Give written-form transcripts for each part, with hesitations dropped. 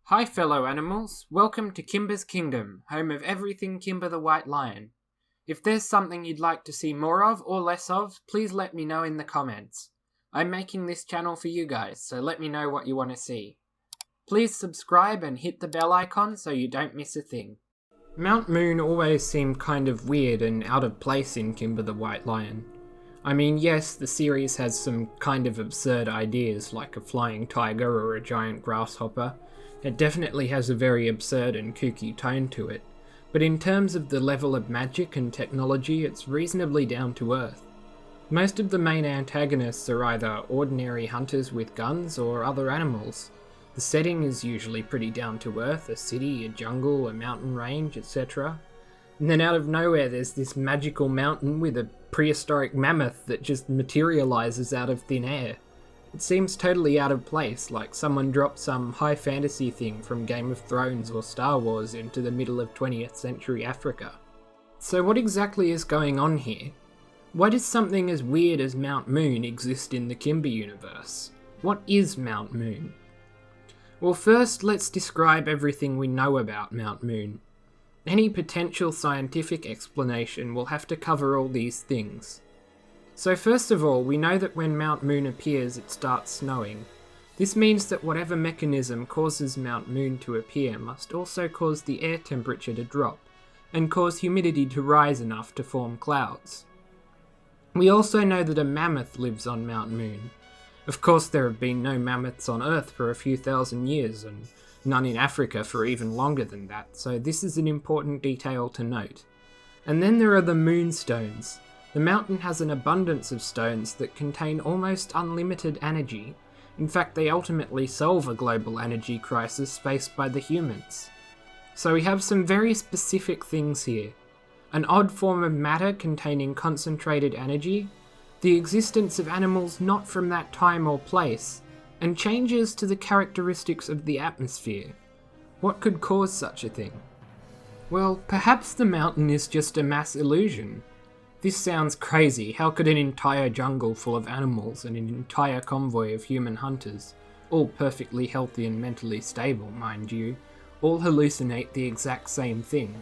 Hi fellow animals, welcome to Kimba's Kingdom, home of everything Kimba the White Lion. If there's something you'd like to see more of or less of, please let me know in the comments. I'm making this channel for you guys, so let me know what you want to see. Please subscribe and hit the bell icon so you don't miss a thing. Mount Moon always seemed kind of weird and out of place in Kimba the White Lion. I mean, yes, the series has some kind of absurd ideas like a flying tiger or a giant grasshopper. It definitely has a very absurd and kooky tone to it, but in terms of the level of magic and technology, it's reasonably down to earth. Most of the main antagonists are either ordinary hunters with guns or other animals. The setting is usually pretty down to earth, a city, a jungle, a mountain range, etc. And then out of nowhere there's this magical mountain with a prehistoric mammoth that just materializes out of thin air. It seems totally out of place, like someone dropped some high fantasy thing from Game of Thrones or Star Wars into the middle of 20th century Africa. So what exactly is going on here? Why does something as weird as Mount Moon exist in the Kimba universe? What is Mount Moon? Well, first let's describe everything we know about Mount Moon. Any potential scientific explanation will have to cover all these things. So first of all, we know that when Mount Moon appears, it starts snowing. This means that whatever mechanism causes Mount Moon to appear must also cause the air temperature to drop, and cause humidity to rise enough to form clouds. We also know that a mammoth lives on Mount Moon. Of course, there have been no mammoths on Earth for a few thousand years, and none in Africa for even longer than that, so this is an important detail to note. And then there are the moonstones. The mountain has an abundance of stones that contain almost unlimited energy. In fact, they ultimately solve a global energy crisis faced by the humans. So we have some very specific things here. An odd form of matter containing concentrated energy, the existence of animals not from that time or place, and changes to the characteristics of the atmosphere. What could cause such a thing? Well, perhaps the mountain is just a mass illusion. This sounds crazy. How could an entire jungle full of animals and an entire convoy of human hunters, all perfectly healthy and mentally stable, mind you, all hallucinate the exact same thing?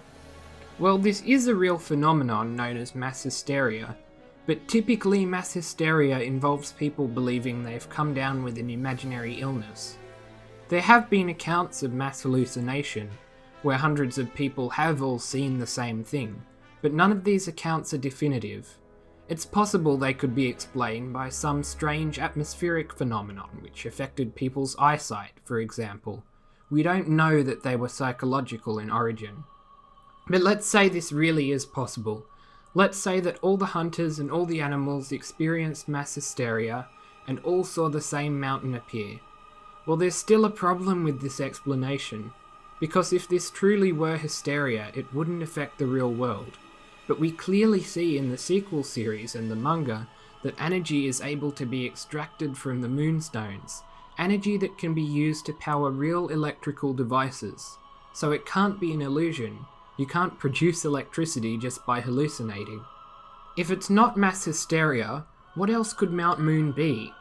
Well, this is a real phenomenon known as mass hysteria, but typically mass hysteria involves people believing they've come down with an imaginary illness. There have been accounts of mass hallucination, where hundreds of people have all seen the same thing, but none of these accounts are definitive. It's possible they could be explained by some strange atmospheric phenomenon which affected people's eyesight, for example. We don't know that they were psychological in origin. But let's say this really is possible. Let's say that all the hunters and all the animals experienced mass hysteria and all saw the same mountain appear. Well, there's still a problem with this explanation, because if this truly were hysteria, it wouldn't affect the real world. But we clearly see in the sequel series and the manga that energy is able to be extracted from the moonstones, energy that can be used to power real electrical devices. So it can't be an illusion. You can't produce electricity just by hallucinating. If it's not mass hysteria, what else could Mount Moon be?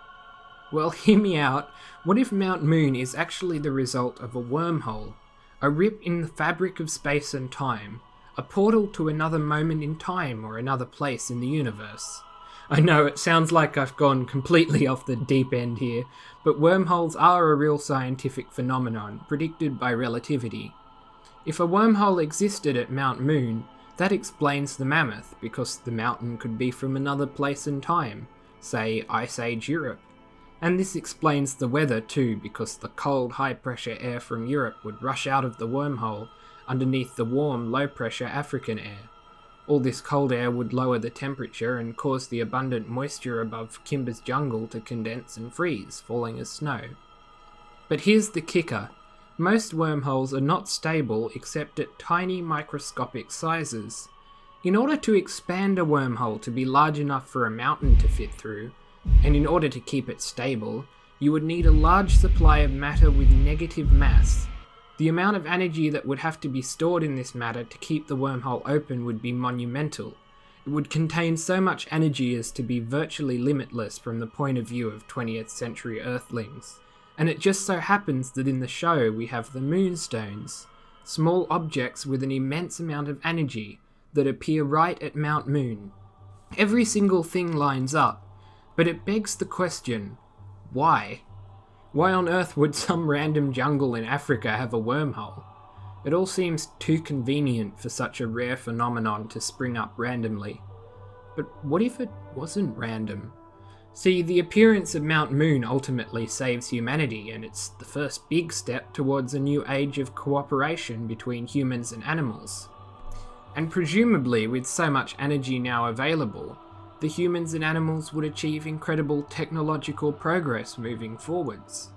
Well, hear me out. What if Mount Moon is actually the result of a wormhole, a rip in the fabric of space and time, a portal to another moment in time or another place in the universe? I know it sounds like I've gone completely off the deep end here, but wormholes are a real scientific phenomenon predicted by relativity. If a wormhole existed at Mount Moon, that explains the mammoth, because the mountain could be from another place and time, say Ice Age Europe. And this explains the weather too, because the cold, high-pressure air from Europe would rush out of the wormhole underneath the warm, low-pressure African air. All this cold air would lower the temperature and cause the abundant moisture above Kimba's jungle to condense and freeze, falling as snow. But here's the kicker. Most wormholes are not stable except at tiny microscopic sizes. In order to expand a wormhole to be large enough for a mountain to fit through, and in order to keep it stable, you would need a large supply of matter with negative mass. The amount of energy that would have to be stored in this matter to keep the wormhole open would be monumental, It would contain so much energy as to be virtually limitless from the point of view of 20th century Earthlings. And it just so happens that in the show we have the Moonstones, small objects with an immense amount of energy that appear right at Mount Moon. Every single thing lines up, but it begs the question, why? Why on earth would some random jungle in Africa have a wormhole? It all seems too convenient for such a rare phenomenon to spring up randomly. But what if it wasn't random? See, the appearance of Mount Moon ultimately saves humanity, and it's the first big step towards a new age of cooperation between humans and animals. And presumably, with so much energy now available, the humans and animals would achieve incredible technological progress moving forwards.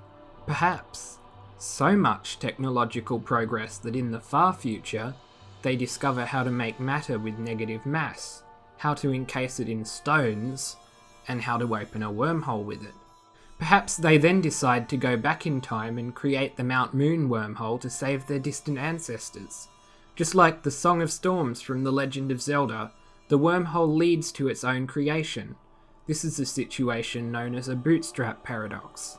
Perhaps so much technological progress that in the far future, they discover how to make matter with negative mass, how to encase it in stones, and how to open a wormhole with it. Perhaps they then decide to go back in time and create the Mount Moon wormhole to save their distant ancestors. Just like the Song of Storms from The Legend of Zelda, the wormhole leads to its own creation. This is a situation known as a bootstrap paradox.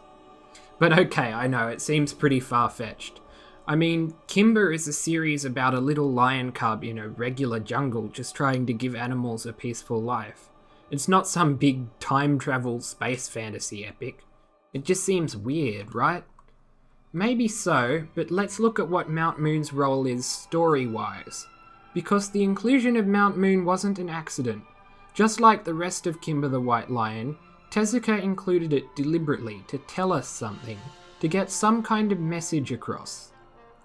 But okay, I know, it seems pretty far-fetched. I mean, Kimba is a series about a little lion cub in a regular jungle just trying to give animals a peaceful life. It's not some big time travel space fantasy epic. It just seems weird, right? Maybe so, but let's look at what Mount Moon's role is story-wise. Because the inclusion of Mount Moon wasn't an accident. Just like the rest of Kimba the White Lion, Tezuka included it deliberately to tell us something, to get some kind of message across.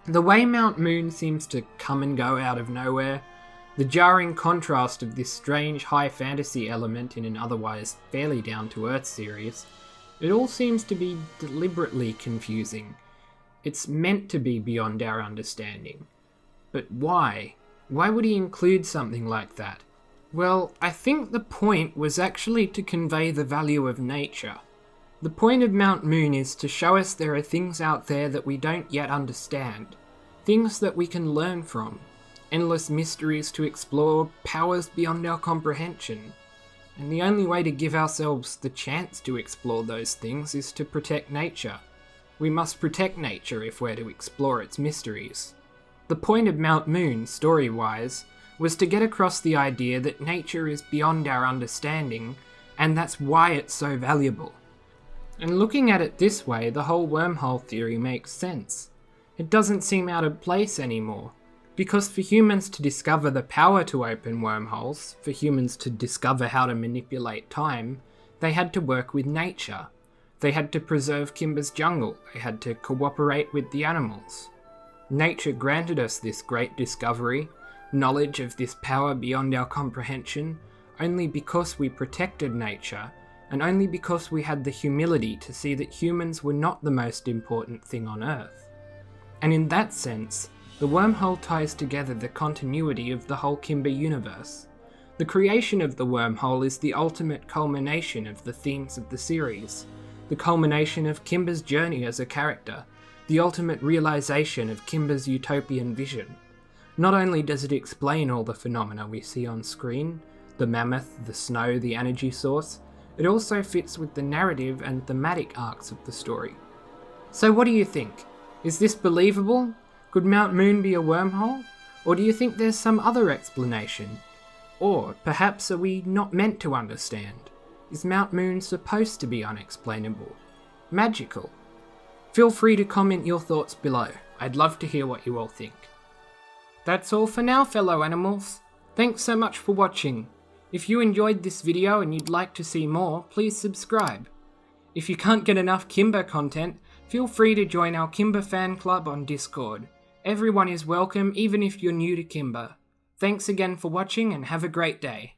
The way Mount Moon seems to come and go out of nowhere, the jarring contrast of this strange high fantasy element in an otherwise fairly down-to-earth series, it all seems to be deliberately confusing. It's meant to be beyond our understanding. But why? Why would he include something like that? Well, I think the point was actually to convey the value of nature. The point of Mount Moon is to show us there are things out there that we don't yet understand. Things that we can learn from. Endless mysteries to explore, powers beyond our comprehension. And the only way to give ourselves the chance to explore those things is to protect nature. We must protect nature if we're to explore its mysteries. The point of Mount Moon, story-wise, was to get across the idea that nature is beyond our understanding, and that's why it's so valuable. And looking at it this way, the whole wormhole theory makes sense. It doesn't seem out of place anymore. Because for humans to discover the power to open wormholes, for humans to discover how to manipulate time, they had to work with nature. They had to preserve Kimba's jungle. They had to cooperate with the animals. Nature granted us this great discovery, knowledge of this power beyond our comprehension, only because we protected nature, and only because we had the humility to see that humans were not the most important thing on Earth. And in that sense, the wormhole ties together the continuity of the whole Kimba universe. The creation of the wormhole is the ultimate culmination of the themes of the series, the culmination of Kimba's journey as a character, the ultimate realization of Kimba's utopian vision. Not only does it explain all the phenomena we see on screen, the mammoth, the snow, the energy source, it also fits with the narrative and thematic arcs of the story. So what do you think? Is this believable? Could Mount Moon be a wormhole? Or do you think there's some other explanation? Or perhaps are we not meant to understand? Is Mount Moon supposed to be unexplainable? Magical? Feel free to comment your thoughts below. I'd love to hear what you all think. That's all for now, fellow animals. Thanks so much for watching. If you enjoyed this video and you'd like to see more, please subscribe. If you can't get enough Kimba content, feel free to join our Kimba fan club on Discord. Everyone is welcome, even if you're new to Kimba. Thanks again for watching and have a great day.